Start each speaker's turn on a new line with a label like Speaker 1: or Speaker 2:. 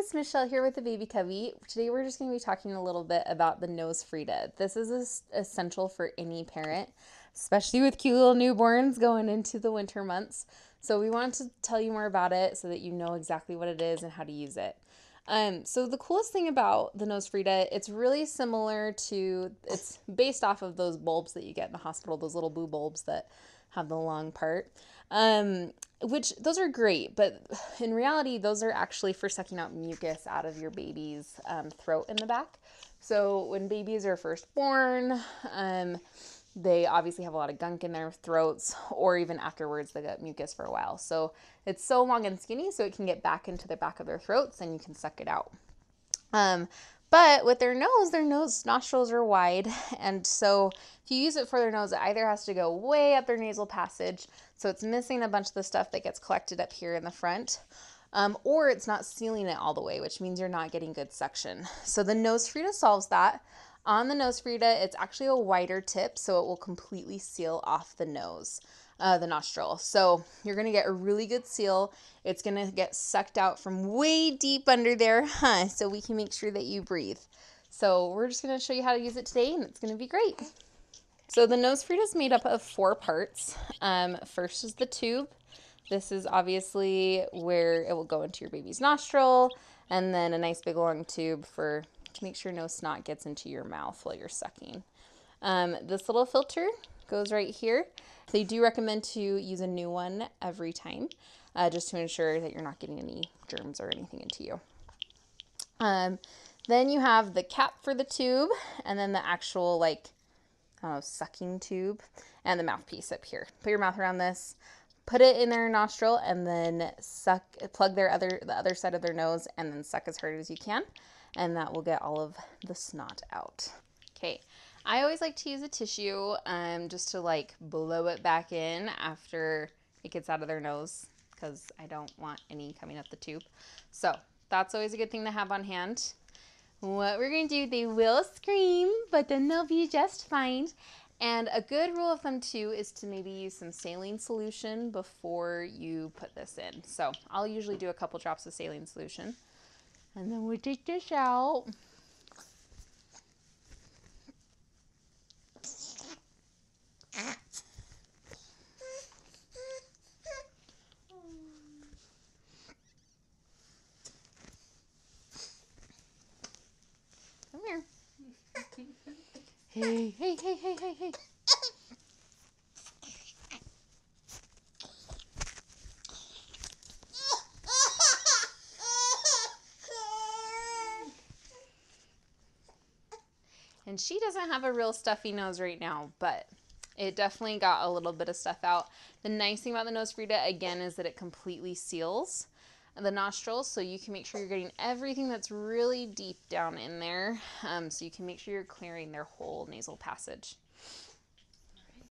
Speaker 1: it's Michelle here with the Baby Cubby. Today we're just going to be talking a little bit about the NoseFrida. This is essential for any parent, especially with cute little newborns going into the winter months. So we wanted to tell you more about it so that you know exactly what it is and how to use it. So the coolest thing about the NoseFrida, it's really similar to, it's based off of those bulbs that you get in the hospital, those little blue bulbs that have the long part. Which those are great, but in reality, those are actually for sucking out mucus out of your baby's throat in the back. So when babies are first born, they obviously have a lot of gunk in their throats, or even afterwards they get mucus for a while. So it's so long and skinny, so it can get back into the back of their throats and you can suck it out. But with their nose nostrils are wide, and so if you use it for their nose, it either has to go way up their nasal passage, so it's missing a bunch of the stuff that gets collected up here in the front, or it's not sealing it all the way, which means you're not getting good suction. So the NoseFrida solves that. On the NoseFrida, it's actually a wider tip, so it will completely seal off the nose. The nostril. So you're going to get a really good seal. It's going to get sucked out from way deep under there, so we can make sure that you breathe. So we're just going to show you how to use it today, and it's going to be great. So the NoseFrida is made up of 4 parts. First is the tube. This is obviously where it will go into your baby's nostril, and then a nice big long tube to make sure no snot gets into your mouth while you're sucking. This little filter goes right here. They do recommend to use a new one every time, just to ensure that you're not getting any germs or anything into you. Then you have the cap for the tube, and then the actual sucking tube, and the mouthpiece up here. Put your mouth around this, put it in their nostril, and then plug the other side of their nose, and then suck as hard as you can, and that will get all of the snot out. Okay. I always like to use a tissue just to blow it back in after it gets out of their nose, because I don't want any coming up the tube. So that's always a good thing to have on hand. What we're going to do, they will scream, but then they'll be just fine. And a good rule of thumb too is to maybe use some saline solution before you put this in. So I'll usually do a couple drops of saline solution. And then we take this out. Come here. Hey. And she doesn't have a real stuffy nose right now, but it definitely got a little bit of stuff out. The nice thing about the NoseFrida, again, is that it completely seals the nostrils, so you can make sure you're getting everything that's really deep down in there, so you can make sure you're clearing their whole nasal passage.